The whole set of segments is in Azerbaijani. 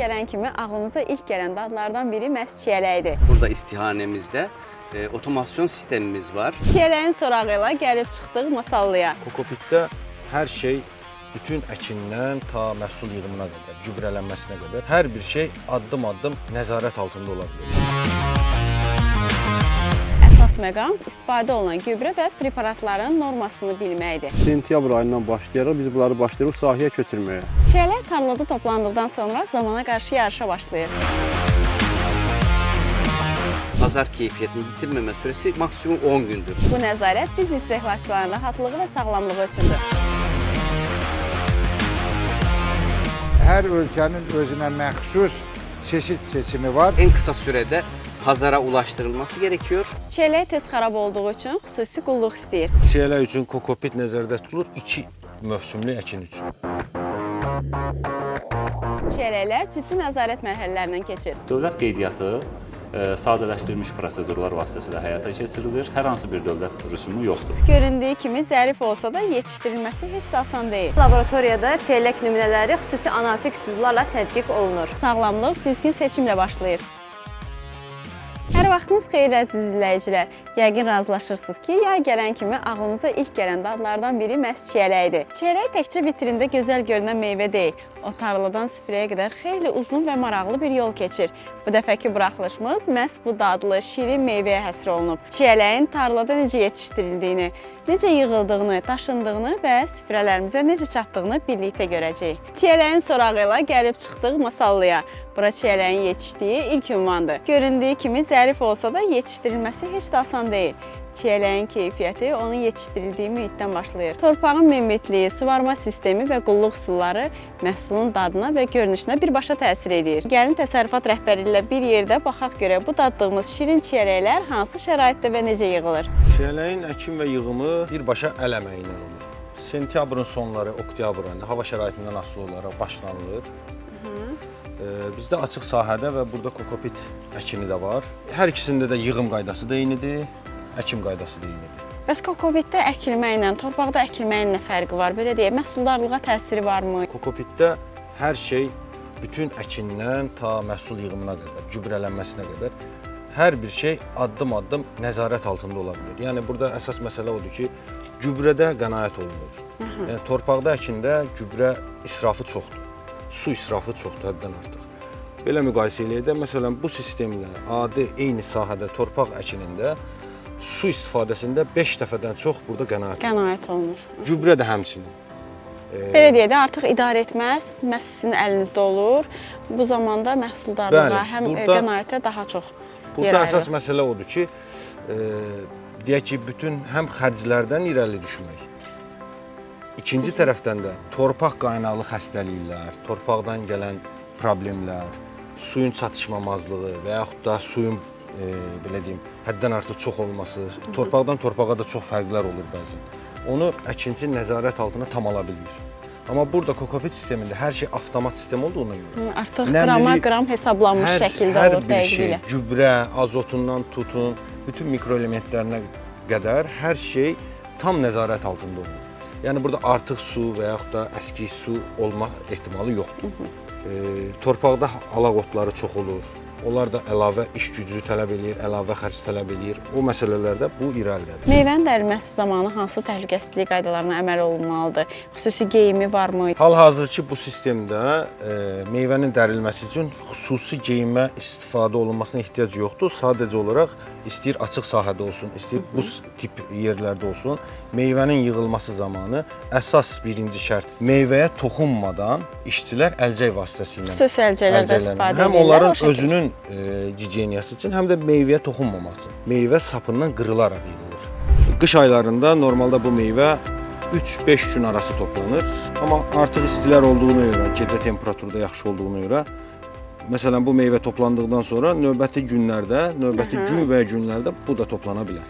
gələn kimi ağlımıza ilk gələn dadlardan biri məhz çiyələkdir. Burada istihanemizdə otomasyon sistemimiz var. Çiyələyin sorağı ilə gəlib çıxdıq masallıya. Kokopitdə hər şey bütün əkindən ta məhsul yığımına qədər, gübrələnməsinə qədər hər bir şey addım-addım nəzarət altında ola bilər. Əsas məqam istifadə olunan gübrə və preparatların normasını bilməkdir. Sentyabr ayından başlayaraq biz bunları başlayırıq sahəyə köçürməyə. Çiyələk tarlada toplandıqdan sonra zamana qarşı yarışa başlayır. Bazar keyfiyyətini yitirməmə sürəsi maksimum 10 gündür. Bu nəzarət biz istehlakçıların rahatlığı və sağlamlığı üçündür. Hər ölkənin özünə məxsus çeşid seçimi var. En kısa sürede pazara ulaştırılması gerekiyor. Çiyələk tez xarab olduğu üçün xüsusi qulluq istəyir. Çiyələk üçün kokopit nəzərdə tutulur 2 mövsümlük əkin üçün. Çiyələklər ciddi nəzarət mərhələlərindən keçir. Dövlət qeydiyyatı sadələşdirilmiş prosedurlar vasitəsilə həyata keçirilir. Hər hansı bir dövlət rüsumu yoxdur. Göründüyü kimi zərif olsa da yetişdirilməsi heç də asan deyil. Laboratoriyada çiyələk nümunələri xüsusi analitik üsullarla tədqiq olunur. Sağlamlıq düzgün seçimlə başlayır. Hər vaxtınız xeyir əziz izləyicilər. Yəqin razılaşırsınız ki, yay gələn kimi ağlımıza ilk gələn dadlardan biri məhz çiyələkdir. Çiyələk təkcə vitrində gözəl görünən meyvə deyil. O tarladan süfrəyə qədər xeyli uzun və maraqlı bir yol keçir. Bu dəfəki buraxılışımız məhz bu dadlı, şirin meyvəyə həsr olunub. Çiyələyin tarlada necə yetişdirildiyini, necə yığıldığını, daşındığını və süfrələrimizə necə çatdığını birlikdə görəcəyik. Çiyələyin sorağı ilə gəlib çıxdıq masallıya. Bura çiyələyin yetişdiyi ilk ünvandır. Göründüyü kimi zərif olsa da yetişdirilməsi heç də asan deyil. Çiyələyin keyfiyyəti onun yetişdirildiyi mühitdən başlayır. Torpağın münbitliyi, suvarma sistemi və qulluq üsulları məhsulun dadına və görünüşünə birbaşa təsir edir. Gəlin təsərrüfat rəhbəri ilə bir yerdə baxaq görək bu daddığımız şirin çiyələklər hansı şəraitdə və necə yığılır. Çiyələyin əkin və yığımı birbaşa əl əməyi ilə olur. Sentyabrın sonları, oktyabr ayında hava şəraitindən asılı olaraq başlanılır. Bizdə açıq sahədə və burada kokopit əkini də var. Hər ikisində də yığım qaydası da eynidir, əkim qaydası da eynidir. Bəs kokopitdə əkilməklə, torpaqda əkilməyin nə fərqi var? Belə deyək, məhsuldarlığa təsiri varmı? Kokopitdə hər şey bütün əkindən ta məhsul yığımına qədər, gübrələnməsinə qədər hər bir şey addım-addım nəzarət altında ola bilər. Yəni burada əsas məsələ odur ki, gübrədə qənaət olunur. Yəni torpaqda əkində gübrə israfı çoxdur. Su israfı çoxdur, həddən artıq. Belə müqayisə eləyək, məsələn, bu sistemlə adi eyni sahədə torpaq əkinində su istifadəsində 5 dəfədən çox burada qənaət olunur. Gübrə də həmçinin. Belə deyək də, artıq idarə etməz, məhz sizin əlinizdə olur. Bu zamanda məhsuldarlığa, həm qənaətə daha çox yer burada ayrılır. əsas məsələ odur ki, deyək ki, bütün həm xərclərdən irəli düşmək, İkinci tərəfdən də torpaq qaynaqlı xəstəliklər, torpaqdan gələn problemlər, suyun çatışmamazlığı və yaxud da suyun belə deyim, həddən artıq çox olması, torpaqdan torpağa da çox fərqlər olur bəzən. Onu əkinçi nəzarət altına tam ala bilmir. Amma burada kokopit sistemində hər şey avtomat sistem olduğuna görə artıq qrama-qram hesablanmış şəkildə olur dəqiqliyi. Hər bir şey, gübrə, azotundan tutun, bütün mikroelementlərinə qədər hər şey tam nəzarət altında olur. Yəni burada artıq su və yaxud da əskik su olma ehtimalı yoxdur. Torpaqda alaq otları çox olur. Onlar da əlavə iş gücü tələb edir, əlavə xərc tələb edir. O məsələlərdə bu irəlidədir. Meyvənin dərilməsi zamanı hansı təhlükəsizlik qaydalarına əməl olunmalıdır? Xüsusi geyimi varmı? Hal-hazırki bu sistemdə meyvənin dərilməsi üçün xüsusi geyimə istifadə olunmasına ehtiyac yoxdur. Sadəcə olaraq istəyir açıq sahədə olsun, istəyir buz tip yerlərdə olsun. Meyvənin yığılması zamanı əsas birinci şərt meyvəyə toxunmadan işçilər əlcək vasitəsilə Xüsusi əlcəklərdən istifadə edirlər. Həm onların özünün gigiyeniyası üçün, həm də meyvəyə toxunmamaq üçün. Meyvə sapından qırılaraq yığılır. Qış aylarında normalda bu meyvə 3-5 gün arası toplanır. Amma artıq istilər olduğuna görə, gecə temperaturda yaxşı olduğuna görə, məsələn bu meyvə toplandıqdan sonra növbəti günlərdə, növbəti gün və günlərdə bu da toplana bilər.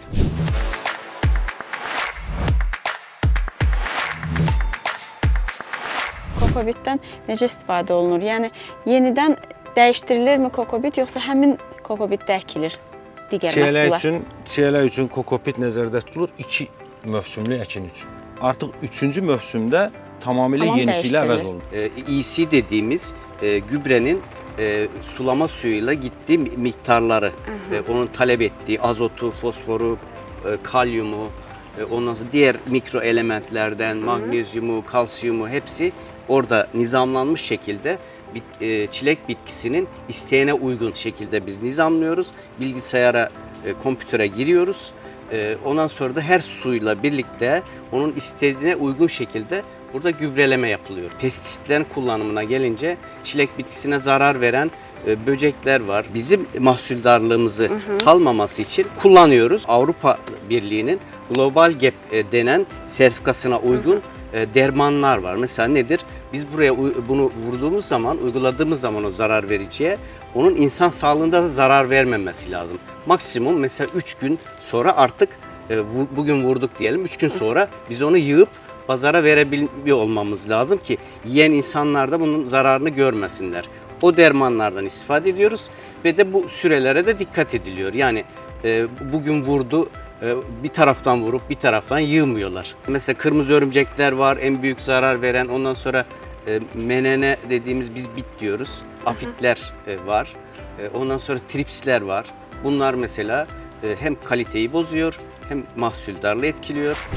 Kokopitdən necə istifadə olunur? Yəni yenidən dəyişdirilirmi kokopit, yoxsa həmin kokopitdə əkilir digər məhsullar? Çiyələk üçün kokopit nəzərdə tutulur 2 mövsümlük əkin üçün. Artıq 3-cü mövsümdə tamamilə yenisi ilə əvəz olunur. EC dediğimiz gübrenin sulama suyuyla gittiği miktarları, onun talep ettiği azotu, fosforu, kalyumu, ondan sonra diğer mikro elementlerden magnezyumu, kalsiyumu hepsi orada nizamlanmış şekilde çilek bitkisinin isteğine uygun şekilde biz nizamlıyoruz. Bilgisayara, kompütöre giriyoruz. Ondan sonra da her suyla birlikte onun istediğine uygun şekilde burada gübreleme yapılıyor. Pestisitlerin kullanımına gelince çilek bitkisine zarar veren böcekler var. Bizim mahsuldarlığımızı salmaması için kullanıyoruz. Avrupa Birliği'nin Global Gap denen sertifikasına uygun dermanlar var. Mesela nedir? Biz buraya bunu vurduğumuz zaman, uyguladığımız zaman o zarar vericiye onun insan sağlığında da zarar vermemesi lazım. Maksimum mesela 3 gün sonra artık bugün vurduk diyelim, 3 gün sonra biz onu yığıp pazara verebiliyor olmamız lazım ki yiyen insanlar da bunun zararını görmesinler. O dermanlardan istifade ediyoruz ve de bu sürelere de dikkat ediliyor. Yani bugün vurdu, bir taraftan vurup bir taraftan yığmıyorlar. Mesela kırmızı örümcekler var, en büyük zarar veren. Ondan sonra menene dediğimiz biz bit diyoruz. Afitler var. Ondan sonra tripsler var. Bunlar mesela hem kaliteyi bozuyor hem mahsuldarlığı etkiliyor.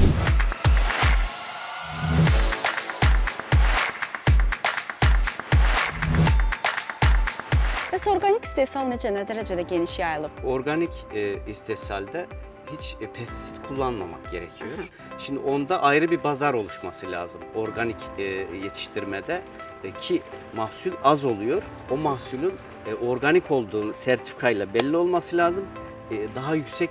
Bəs organik istehsal necə, nə dərəcədə geniş yayılıb? Organik istehsalde hiç pestisit kullanmamak gerekiyor. Şimdi onda ayrı bir pazar oluşması lazım. Organik yetiştirmede ki mahsul az oluyor. O mahsulün organik olduğunu sertifikayla belli olması lazım. Daha yüksek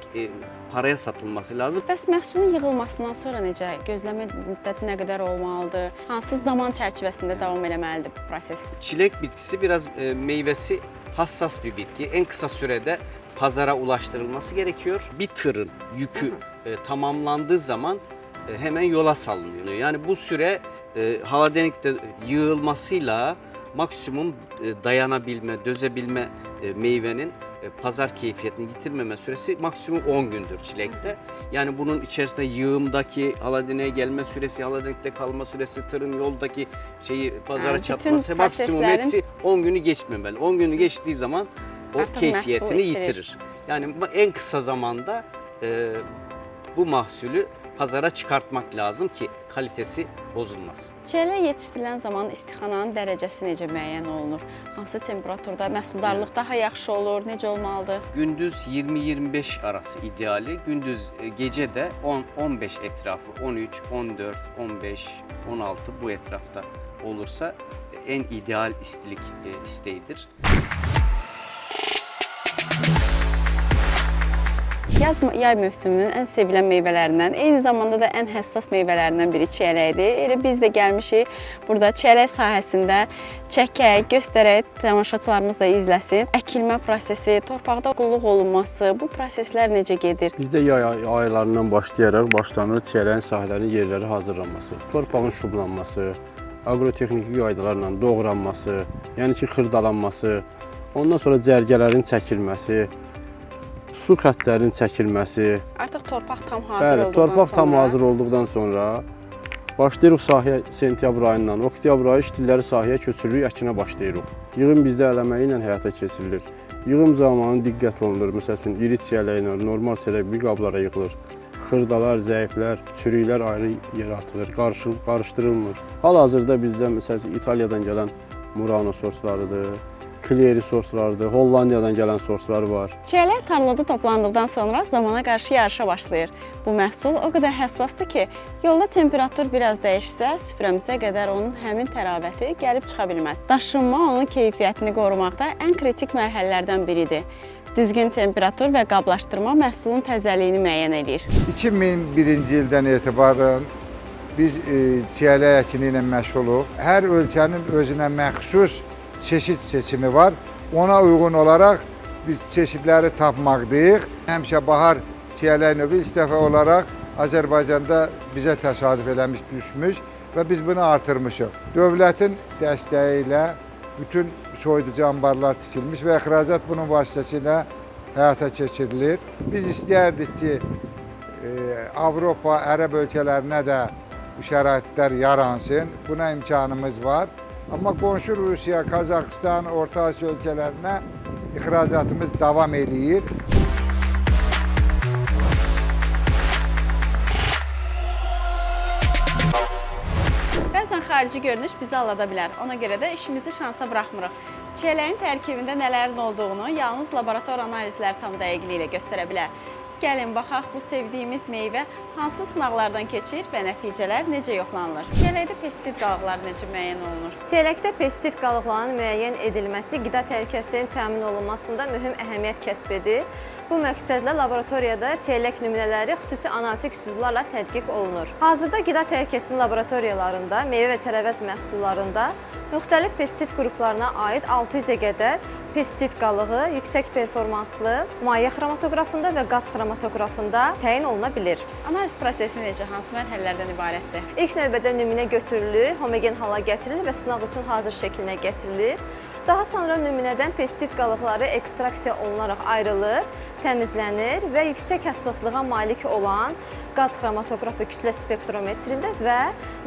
paraya satılması lazım. Bəs məhsulun yığılmasından sonra necə? Gözləmə müddəti nə qədər olmalıdır? Hansı zaman çərçivəsində davam eləməlidir bu proses? Çilek bitkisi biraz meyvesi hassas bir bitki. En kısa sürede pazara ulaştırılması gerekiyor. Bir tırın yükü tamamlandığı zaman hemen yola salınıyor. Yani bu süre haladenikte yığılmasıyla maksimum dayanabilme, dözebilme meyvenin pazar keyfiyetini yitirmeme süresi maksimum 10 gündür çilekte. Yani bunun içerisinde yığımdaki haladeneye gelme süresi, haladenikte kalma süresi, tırın yoldaki şeyi pazara Yani çarpması bütün maksimum proseslerin- hepsi 10 günü geçmemeli. 10 günü geçtiği zaman o Artık keyfiyetini mahsul yitirir. yitirir. Yani en kısa zamanda bu mahsulü pazara çıkartmak lazım ki kalitesi bozulmasın. Çiyələk yetişdirilən zaman istixananın dərəcəsi necə müəyyən olunur? Hansı temperaturda məhsuldarlıq daha yaxşı olur, necə olmalıdır? Gündüz 20-25 arası ideali, gündüz gece de 10-15 etrafı, 13, 14, 15, 16 bu etrafta olursa en ideal istilik isteğidir. Yay mövsümünün ən sevilən meyvələrindən, eyni zamanda da ən həssas meyvələrindən biri çiyələkdir. Elə biz də gəlmişik burada çiyələk sahəsində çəkək, göstərək, tamaşaçılarımız da izləsin. Əkilmə prosesi, torpaqda qulluq olunması, bu proseslər necə gedir? Bizdə yay aylarından başlanır çiyələyin sahələrinin yerləri hazırlanması, torpağın şublanması, agrotexniki qaydalarla doğranması, yəni ki xırdalanması, ondan sonra cərgələrin çəkilməsi, su xəttlərinin çəkilməsi. Artıq torpaq tam hazır Bəli, olduqdan torpaq tam sonra hazır olduqdan sonra başlayırıq sahəyə sentyabr ayından oktyabr ayı işçiləri sahəyə köçürürük, əkinə başlayırıq. Yığım bizdə eləməyi ilə həyata keçirilir. Yığım zamanı diqqət olunur. Məsəl üçün iri çiyələklə normal çiyələk bir qablara yığılır. Xırdalar, zəiflər, çürüklər ayrı yerə atılır, qarışdırılmır. Hal-hazırda bizdə məsəl üçün İtaliyadan gələn Murano sortlarıdır. Kleri sortlardır, Hollandiyadan gələn sortlar var. çiyələk tarlada toplandıqdan sonra zamana qarşı yarışa başlayır. Bu məhsul o qədər həssasdır ki, yolda temperatur biraz dəyişsə, süfrəmizə qədər onun həmin təravəti gəlib çıxa bilməz. Daşınma onun keyfiyyətini qorumaqda ən kritik mərhələlərdən biridir. Düzgün temperatur və qablaşdırma məhsulun təzəliyini müəyyən edir. 2001-ci ildən etibarən biz çiyələk əkini ilə məşğuluq. Hər ölkənin özünə məxsus çeşit seçimi var. Ona uyğun olaraq biz çeşidləri tapmaqdayıq. Həmişə bahar çiyələk növü ilk dəfə olaraq Azərbaycanda bizə təsadüf eləmiş, düşmüş və biz bunu artırmışıq. Dövlətin dəstəyi ilə bütün soyuducu anbarlar tikilmiş və ixracat bunun vasitəsilə həyata keçirilir. Biz istəyərdik ki, Avropa, Ərəb ölkələrinə də bu şəraitlər yaransın. Buna imkanımız var. Amma qonşu Rusiya, Qazaxıstan, Orta Asiya ölkələrinə ixracatımız davam eləyir. Bəzən xarici görünüş bizi aldada bilər. Ona görə də işimizi şansa buraxmırıq. Çiyələyin tərkibində nələrin olduğunu yalnız laborator analizləri tam dəqiqliyi ilə göstərə bilər. Gəlin baxaq bu sevdiyimiz meyvə hansı sınaqlardan keçir və nəticələr necə yoxlanılır? Çiyələkdə pestisid qalıqları necə müəyyən olunur? Çiyələkdə pestisid qalıqlarının müəyyən edilməsi qida təhlükəsinin təmin olunmasında mühüm əhəmiyyət kəsb edir. Bu məqsədlə laboratoriyada çiyələk nümunələri xüsusi analitik üsullarla tədqiq olunur. Hazırda qida təhlükəsinin laboratoriyalarında, meyvə və tərəvəz məhsullarında müxtəlif pestisid qruplarına aid 600-ə qədər pestisid qalığı yüksək performanslı maye xromatoqrafında və qaz xromatoqrafında təyin oluna bilir. Analiz prosesi necə, hansı mərhələlərdən ibarətdir? İlk növbədə nümunə götürülür, homogen hala gətirilir və sınaq üçün hazır şəklinə gətirilir. Daha sonra nümunədən pestisid qalıqları ekstraksiya olunaraq ayrılır, təmizlənir və yüksək həssaslığa malik olan qaz xromatoqrafı kütlə spektrometrində və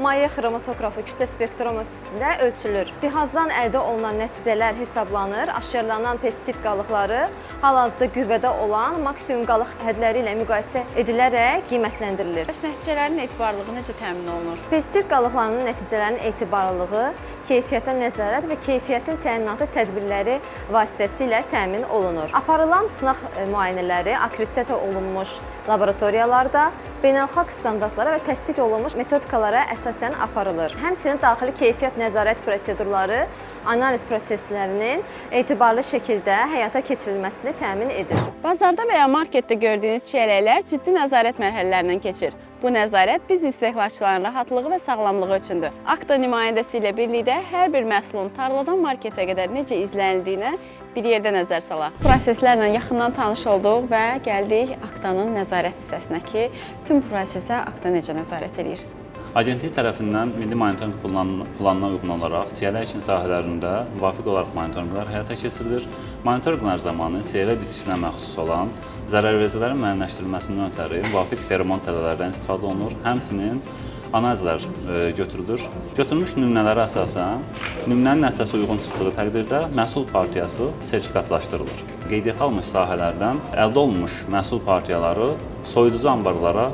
maye xromatoqrafı kütlə spektrometrində ölçülür. Cihazdan əldə olunan nəticələr hesablanır, aşkarlanan pestisid qalıqları hal-hazırda qüvvədə olan maksimum qalıq hədləri ilə müqayisə edilərək qiymətləndirilir. Bəs nəticələrin etibarlılığı necə təmin olunur? Pestisid qalıqlarının nəticələrinin etibarlılığı keyfiyyətə nəzarət və keyfiyyətin təminatı tədbirləri vasitəsilə təmin olunur. Aparılan sınaq müayinələri akkreditasiya olunmuş laboratoriyalarda beynəlxalq standartlara və təsdiq olunmuş metodikalara əsasən aparılır. Həmçinin daxili keyfiyyət nəzarət prosedurları analiz proseslərinin etibarlı şəkildə həyata keçirilməsini təmin edir. Bazarda və ya marketdə gördüyünüz çiyələklər ciddi nəzarət mərhələlərindən keçir. Bu nəzarət biz istehlakçıların rahatlığı və sağlamlığı üçündür. Akta nümayəndəsi ilə birlikdə hər bir məhsulun tarladan marketə qədər necə izlənildiyinə bir yerdə nəzər salaq. Proseslərlə yaxından tanış olduq və gəldik Aktanın nəzarət hissəsinə ki, bütün prosesə Akta necə nəzarət edir? Agentlik tərəfindən milli monitorinq planına uyğun olaraq çiyələk əkin sahələrində müvafiq olaraq monitorinqlər həyata keçirilir. Monitorinqlər zamanı çiyələk bitkisinə məxsus olan zərərvericilərin müəyyənləşdirilməsindən ötəri müvafiq feromon tələlərdən istifadə olunur. Həmçinin analizlər götürülür. Götürülmüş nümunələrə əsasən nümunənin əsası uyğun çıxdığı təqdirdə məhsul partiyası sertifikatlaşdırılır. Qeydiyyata alınmış sahələrdən əldə olunmuş məhsul partiyaları soyuducu anbarlara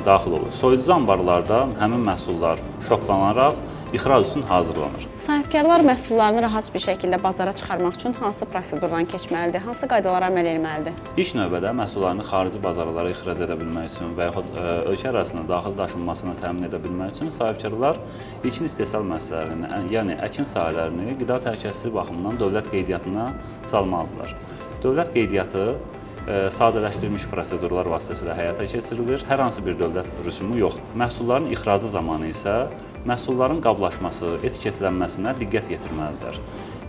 daxil olur. Soyuducu anbarlarda həmin məhsullar şoklanaraq ixrac üçün hazırlanır. Sahibkarlar məhsullarını rahat bir şəkildə bazara çıxarmaq üçün hansı prosedurdan keçməlidir, hansı qaydalara əməl etməlidir? İlk növbədə məhsullarını xarici bazarlara ixrac edə bilmək üçün və yaxud ölkə ərazisində daxil daşınmasını təmin edə bilmək üçün sahibkarlar ilkin istehsal müəssisələrini, yəni əkin sahələrini qida təhlükəsizliyi baxımından dövlət qeydiyyatına salmalıdırlar. Dövlət qeydiyyatı sadələşdirilmiş prosedurlar vasitəsilə həyata keçirilir. Hər hansı bir dövlət rüsumu yoxdur. Məhsulların ixracı zamanı isə məhsulların qablaşması, etiketlənməsinə diqqət yetirməlidir.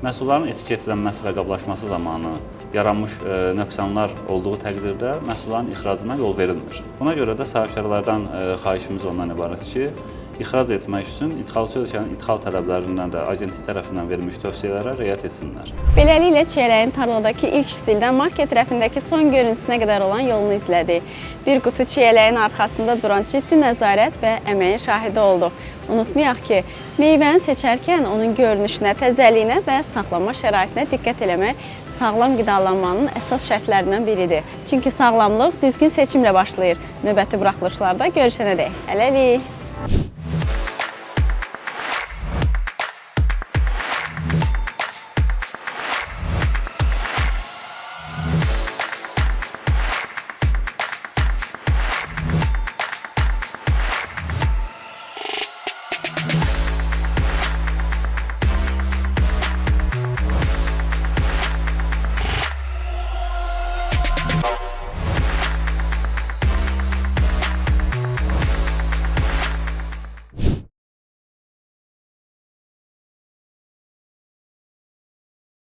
Məhsulların etiketlənməsi və qablaşması zamanı yaranmış nöqsanlar olduğu təqdirdə məhsulların ixracına yol verilmir. Buna görə də sahibkarlardan xahişimiz ondan ibarətdir ki, ixrac etmək üçün idxalçı ölkənin idxal tələblərindən də agentlik tərəfindən verilmiş tövsiyələrə riayət etsinlər. Beləliklə, çiyələyin tarladakı ilk stildən market rəfindəki son görüntüsünə qədər olan yolunu izlədik. Bir qutu çiyələyin arxasında duran ciddi nəzarət və əməyin şahidi olduq. Unutmayaq ki, meyvəni seçərkən onun görünüşünə, təzəliyinə və saxlanma şəraitinə diqqət eləmək sağlam qidalanmanın əsas şərtlərindən biridir. Çünki sağlamlıq düzgün seçimlə başlayır. Növbəti buraxılışlarda görüşənədək. Hələlik!